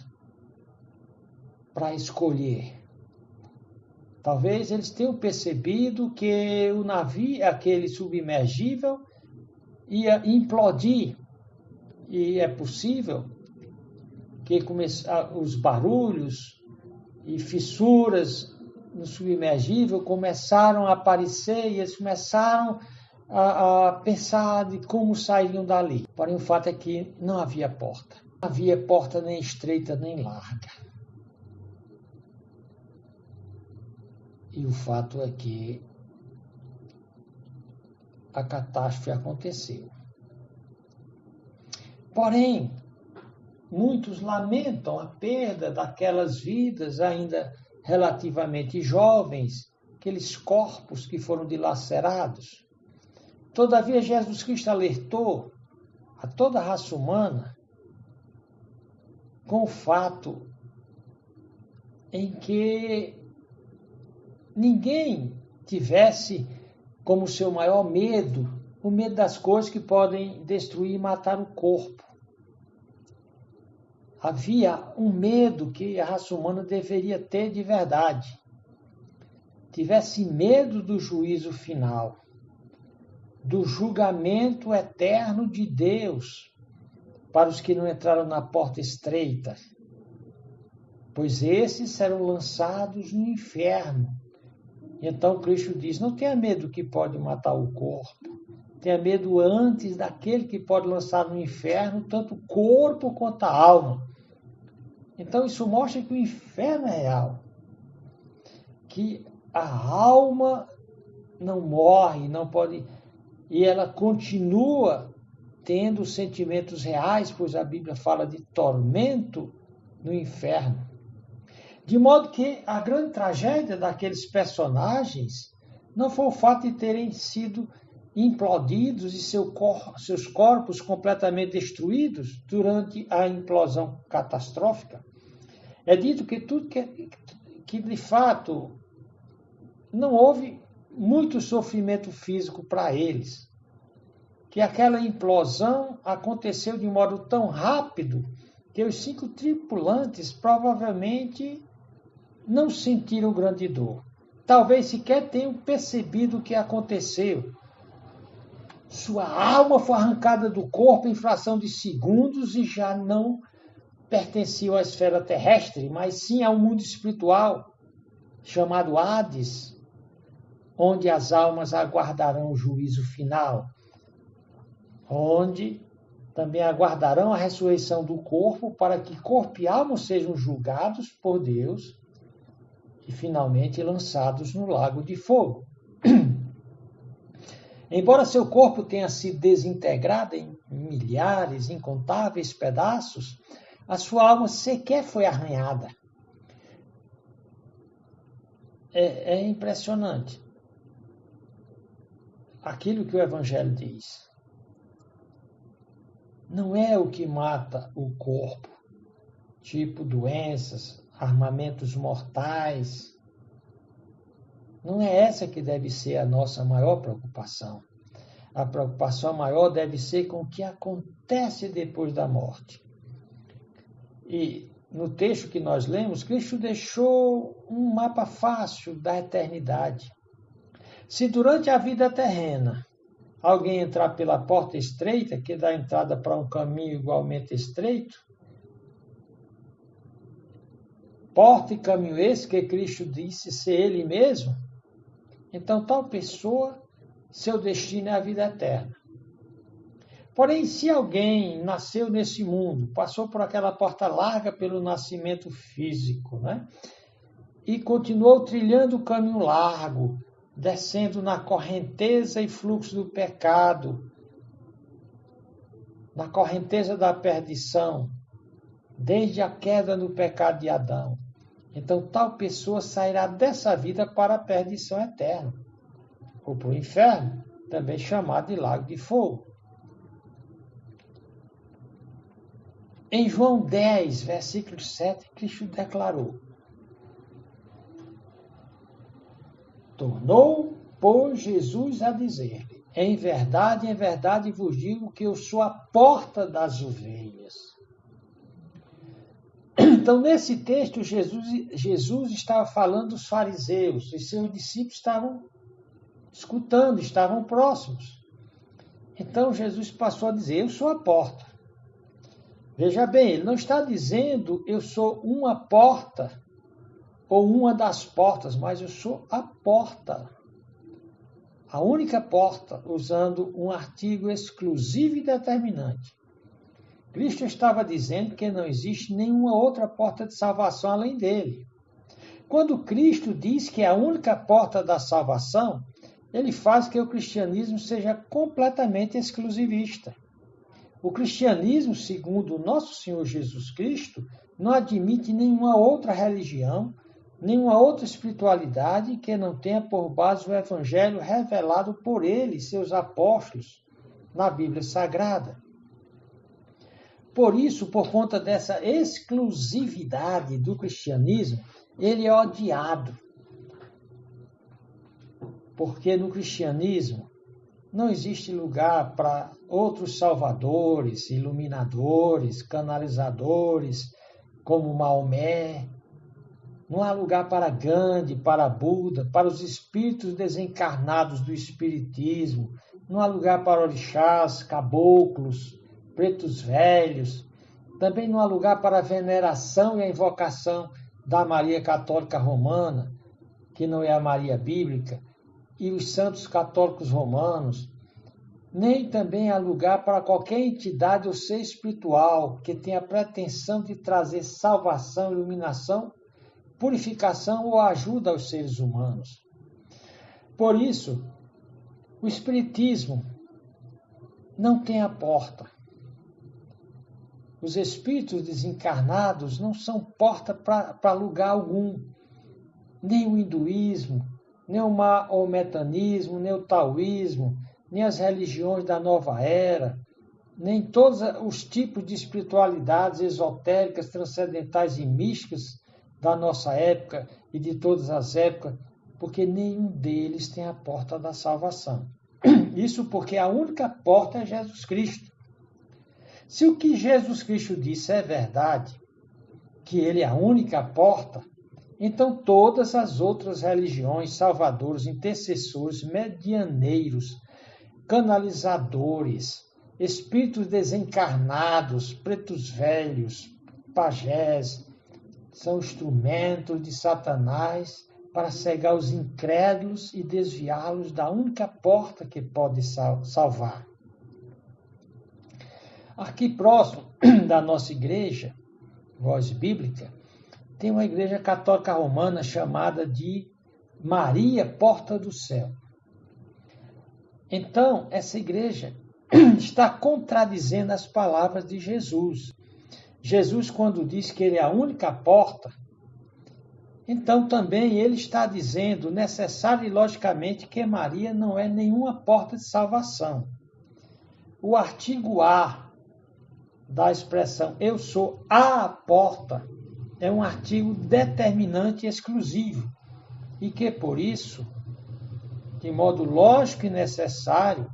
para escolher. Talvez eles tenham percebido que o navio, aquele submergível, ia implodir. E é possível que os barulhos e fissuras no submergível começaram a aparecer e eles começaram a pensar de como sairiam dali. Porém, o fato é que não havia porta. Não havia porta nem estreita nem larga. E o fato é que a catástrofe aconteceu. Porém, muitos lamentam a perda daquelas vidas ainda relativamente jovens, aqueles corpos que foram dilacerados. Todavia, Jesus Cristo alertou a toda a raça humana com o fato em que ninguém tivesse como seu maior medo o medo das coisas que podem destruir e matar o corpo. Havia um medo que a raça humana deveria ter de verdade. Tivesse medo do juízo final, do julgamento eterno de Deus para os que não entraram na porta estreita, pois esses serão lançados no inferno. Então Cristo diz, não tenha medo que pode matar o corpo, tenha medo antes daquele que pode lançar no inferno tanto o corpo quanto a alma. Então isso mostra que o inferno é real, que a alma não morre, não pode, e ela continua tendo sentimentos reais, pois a Bíblia fala de tormento no inferno. De modo que a grande tragédia daqueles personagens não foi o fato de terem sido implodidos e seus corpos completamente destruídos durante a implosão catastrófica. É dito que tudo que de fato não houve muito sofrimento físico para eles, que aquela implosão aconteceu de modo tão rápido que os 5 tripulantes provavelmente não sentiram grande dor. Talvez sequer tenham percebido o que aconteceu. Sua alma foi arrancada do corpo em fração de segundos e já não pertenciam à esfera terrestre, mas sim ao mundo espiritual, chamado Hades, onde as almas aguardarão o juízo final, onde também aguardarão a ressurreição do corpo para que corpo e alma sejam julgados por Deus e finalmente lançados no lago de fogo. Embora seu corpo tenha sido desintegrado em milhares, incontáveis pedaços, a sua alma sequer foi arranhada. É impressionante aquilo que o Evangelho diz. Não é o que mata o corpo, tipo doenças, armamentos mortais. Não é essa que deve ser a nossa maior preocupação. A preocupação maior deve ser com o que acontece depois da morte. E no texto que nós lemos, Cristo deixou um mapa fácil da eternidade. Se durante a vida terrena alguém entrar pela porta estreita, que dá entrada para um caminho igualmente estreito, porta e caminho esse que Cristo disse ser Ele mesmo, então tal pessoa, seu destino é a vida eterna. Porém, se alguém nasceu nesse mundo, passou por aquela porta larga pelo nascimento físico, né? E continuou trilhando o caminho largo, descendo na correnteza e fluxo do pecado, na correnteza da perdição, desde a queda no pecado de Adão. Então, tal pessoa sairá dessa vida para a perdição eterna, ou para o inferno, também chamado de lago de fogo. Em João 10, versículo 7, Cristo declarou: tornou, pois, Jesus a dizer-lhe: em verdade vos digo que eu sou a porta das ovelhas. Então, nesse texto, Jesus estava falando dos fariseus, e seus discípulos estavam escutando, estavam próximos. Então, Jesus passou a dizer: eu sou a porta. Veja bem, ele não está dizendo eu sou uma porta ou uma das portas, mas eu sou a porta. A única porta, usando um artigo exclusivo e determinante. Cristo estava dizendo que não existe nenhuma outra porta de salvação além dele. Quando Cristo diz que é a única porta da salvação, ele faz que o cristianismo seja completamente exclusivista. O cristianismo, segundo o nosso Senhor Jesus Cristo, não admite nenhuma outra religião, nenhuma outra espiritualidade que não tenha por base o evangelho revelado por ele e seus apóstolos na Bíblia Sagrada. Por isso, por conta dessa exclusividade do cristianismo, ele é odiado. Porque no cristianismo não existe lugar para outros salvadores, iluminadores, canalizadores, como Maomé. Não há lugar para Gandhi, para Buda, para os espíritos desencarnados do espiritismo. Não há lugar para orixás, caboclos, pretos velhos. Também não há lugar para a veneração e a invocação da Maria Católica Romana, que não é a Maria Bíblica, e os santos católicos romanos. Nem também há lugar para qualquer entidade ou ser espiritual que tenha a pretensão de trazer salvação, iluminação, purificação ou ajuda aos seres humanos. Por isso, o Espiritismo não tem a porta. Os espíritos desencarnados não são porta para lugar algum. Nem o hinduísmo, nem o maometanismo, nem o taoísmo, nem as religiões da nova era, nem todos os tipos de espiritualidades esotéricas, transcendentais e místicas da nossa época e de todas as épocas, porque nenhum deles tem a porta da salvação. Isso porque a única porta é Jesus Cristo. Se o que Jesus Cristo disse é verdade, que ele é a única porta, então todas as outras religiões, salvadores, intercessores, medianeiros, canalizadores, espíritos desencarnados, pretos velhos, pajés, são instrumentos de Satanás para cegar os incrédulos e desviá-los da única porta que pode salvar. Aqui próximo da nossa igreja, Voz Bíblica, tem uma igreja católica romana chamada de Maria Porta do Céu. Então, essa igreja está contradizendo as palavras de Jesus. Jesus, quando diz que ele é a única porta, então também ele está dizendo, necessário e logicamente, que Maria não é nenhuma porta de salvação. O artigo A da expressão eu sou a porta é um artigo determinante e exclusivo e que, por isso, de modo lógico e necessário,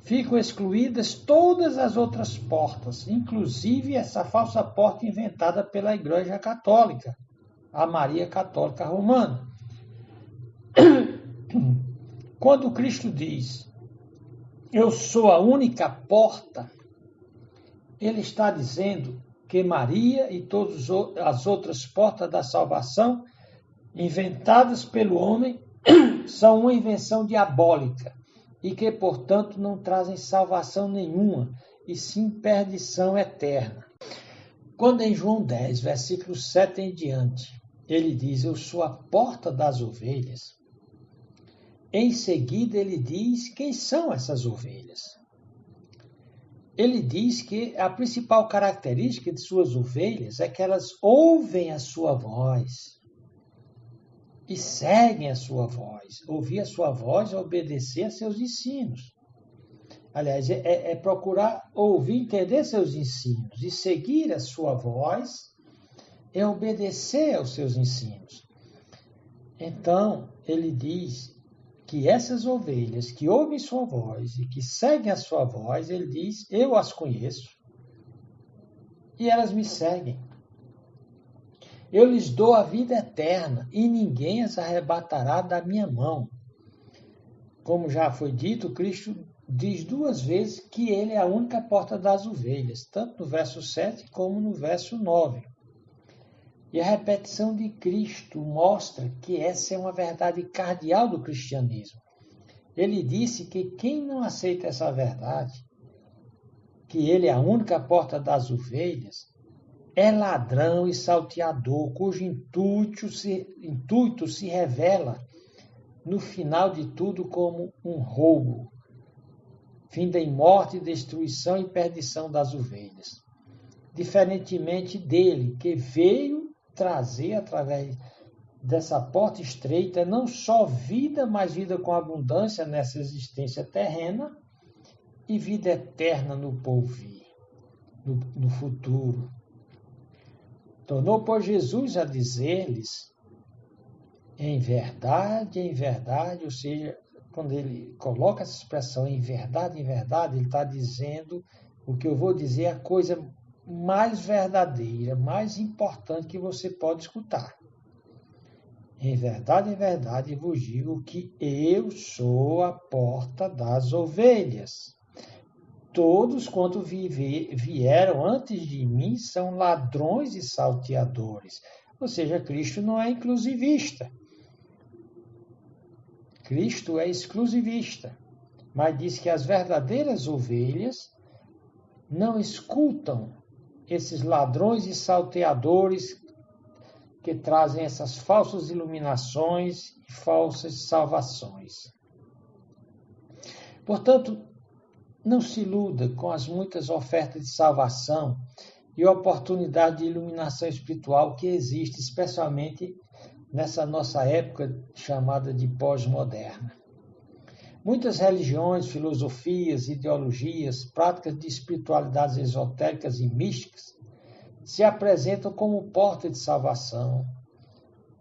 ficam excluídas todas as outras portas, inclusive essa falsa porta inventada pela Igreja Católica, a Maria Católica Romana. Quando Cristo diz, eu sou a única porta, ele está dizendo que Maria e todas as outras portas da salvação, inventadas pelo homem, são uma invenção diabólica e que, portanto, não trazem salvação nenhuma, e sim perdição eterna. Quando em João 10, versículo 7 em diante, ele diz, eu sou a porta das ovelhas, em seguida ele diz quem são essas ovelhas. Ele diz que a principal característica de suas ovelhas é que elas ouvem a sua voz e seguem a sua voz. Ouvir a sua voz é obedecer a seus ensinos. Aliás, é procurar ouvir, entender seus ensinos. E seguir a sua voz é obedecer aos seus ensinos. Então, ele diz que essas ovelhas que ouvem sua voz e que seguem a sua voz, ele diz, eu as conheço e elas me seguem. Eu lhes dou a vida eterna e ninguém as arrebatará da minha mão. Como já foi dito, Cristo diz 2 vezes que ele é a única porta das ovelhas, tanto no verso 7 como no verso 9. E a repetição de Cristo mostra que essa é uma verdade cardeal do cristianismo. Ele disse que quem não aceita essa verdade, que ele é a única porta das ovelhas, é ladrão e salteador, cujo intuito se revela no final de tudo como um roubo, finda em morte, destruição e perdição das ovelhas. Diferentemente dele, que veio trazer através dessa porta estreita não só vida, mas vida com abundância nessa existência terrena e vida eterna no porvir, no futuro. Tornou por Jesus a dizer-lhes, em verdade, ou seja, quando ele coloca essa expressão em verdade, ele está dizendo o que eu vou dizer é a coisa mais verdadeira, mais importante que você pode escutar. Em verdade, vos digo que eu sou a porta das ovelhas. Todos quanto vieram antes de mim são ladrões e salteadores. Ou seja, Cristo não é inclusivista. Cristo é exclusivista. Mas diz que as verdadeiras ovelhas não escutam esses ladrões e salteadores que trazem essas falsas iluminações e falsas salvações. Portanto, não se iluda com as muitas ofertas de salvação e oportunidade de iluminação espiritual que existe, especialmente nessa nossa época chamada de pós-moderna. Muitas religiões, filosofias, ideologias, práticas de espiritualidades esotéricas e místicas se apresentam como porta de salvação,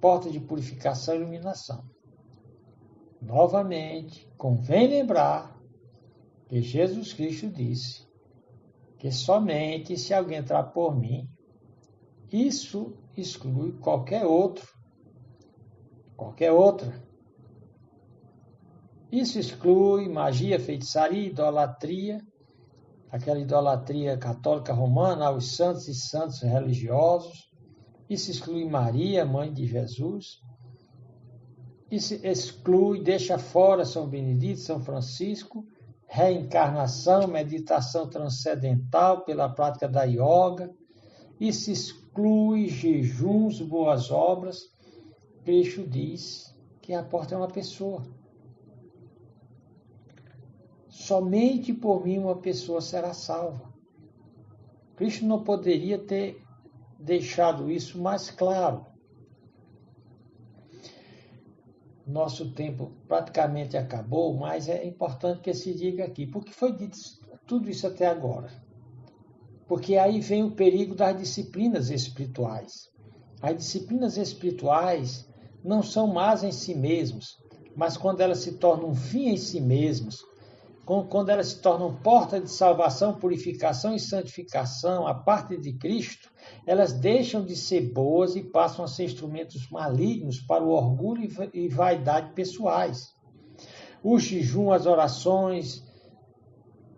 porta de purificação e iluminação. Novamente, convém lembrar que Jesus Cristo disse que somente se alguém entrar por mim, isso exclui qualquer outra. Isso exclui magia, feitiçaria, idolatria, aquela idolatria católica romana aos santos e santos religiosos. Isso exclui Maria, mãe de Jesus. Isso exclui, deixa fora São Benedito, São Francisco, reencarnação, meditação transcendental pela prática da yoga. Isso exclui jejuns, boas obras. Cristo diz que a porta é uma pessoa. somente por mim uma pessoa será salva. Cristo não poderia ter deixado isso mais claro. Nosso tempo praticamente acabou, mas é importante que se diga aqui. Por que foi dito tudo isso até agora? Porque aí vem o perigo das disciplinas espirituais. As disciplinas espirituais não são más em si mesmas, mas quando elas se tornam um fim em si mesmas, quando elas se tornam porta de salvação, purificação e santificação a parte de Cristo, elas deixam de ser boas e passam a ser instrumentos malignos para o orgulho e vaidade pessoais. O jejum, as orações,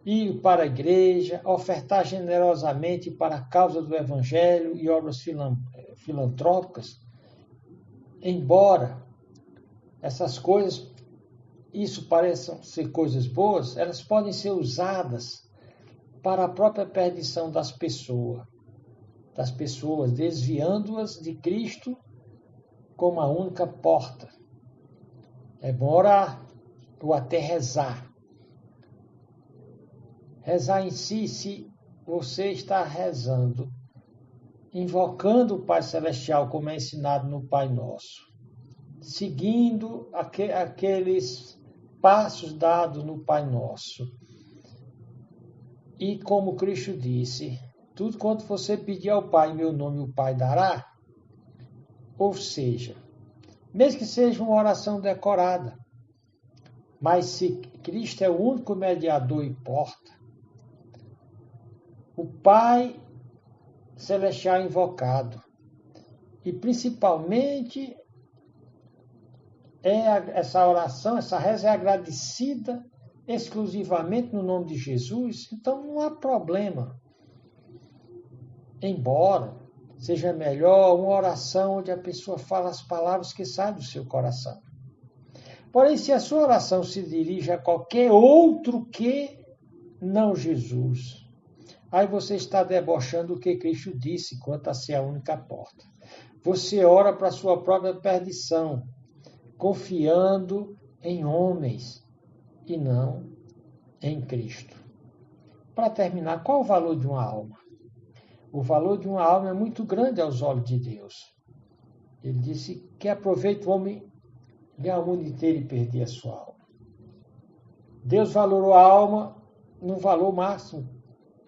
ir para a igreja, ofertar generosamente para a causa do Evangelho e obras filantrópicas, embora essas coisas, isso pareçam ser coisas boas, elas podem ser usadas para a própria perdição das pessoas, desviando-as de Cristo como a única porta. É bom orar ou até rezar. Rezar em si, se você está rezando, invocando o Pai Celestial, como é ensinado no Pai Nosso, seguindo aqueles passos dados no Pai Nosso. E como Cristo disse, tudo quanto você pedir ao Pai em meu nome, o Pai dará. Ou seja, mesmo que seja uma oração decorada, mas se Cristo é o único mediador e porta, o Pai Celestial invocado, e principalmente essa oração, essa reza é agradecida exclusivamente no nome de Jesus, então não há problema. Embora seja melhor uma oração onde a pessoa fala as palavras que saem do seu coração. Porém, se a sua oração se dirige a qualquer outro que não Jesus, aí você está debochando o que Cristo disse quanto a ser a única porta. Você ora para a sua própria perdição, confiando em homens e não em Cristo. Para terminar, qual o valor de uma alma? O valor de uma alma é muito grande aos olhos de Deus. Ele disse que aproveita o homem ganhar o mundo inteiro e perder a sua alma. Deus valorou a alma no valor máximo,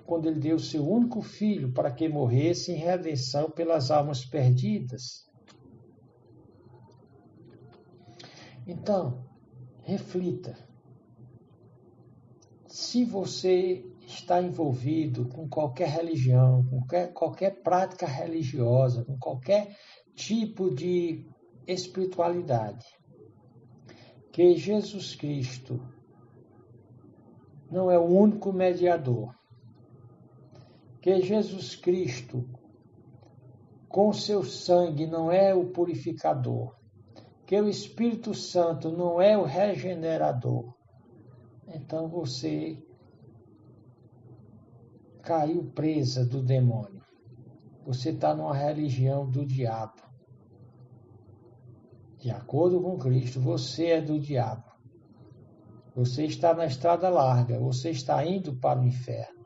quando ele deu o seu único filho para que morresse em redenção pelas almas perdidas. Então, reflita. Se você está envolvido com qualquer religião, com qualquer prática religiosa, com qualquer tipo de espiritualidade, que Jesus Cristo não é o único mediador, que Jesus Cristo, com seu sangue, não é o purificador, que o Espírito Santo não é o regenerador, então você caiu presa do demônio. Você está numa religião do diabo. De acordo com Cristo, você é do diabo. Você está na estrada larga, você está indo para o inferno.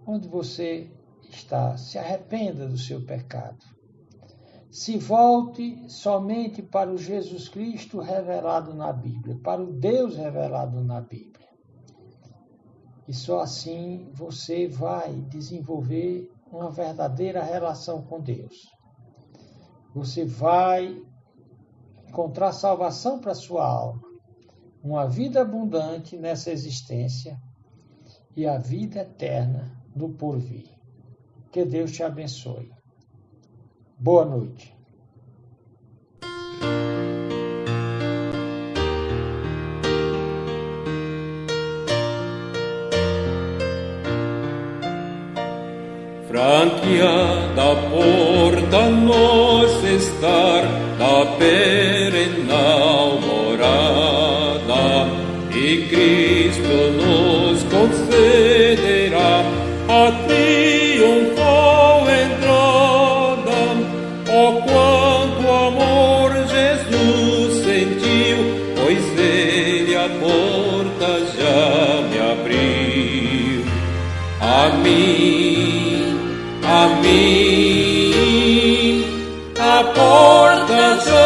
Onde você está, se arrependa do seu pecado. Se volte somente para o Jesus Cristo revelado na Bíblia, para o Deus revelado na Bíblia. E só assim você vai desenvolver uma verdadeira relação com Deus. Você vai encontrar salvação para a sua alma, uma vida abundante nessa existência e a vida eterna no porvir. Que Deus te abençoe. Boa noite. Franqueada a porta nos estar da perenal morada, e Cristo nos concederá a triunfal entrada. Oh, quanto amor Jesus sentiu, pois ele a porta já porta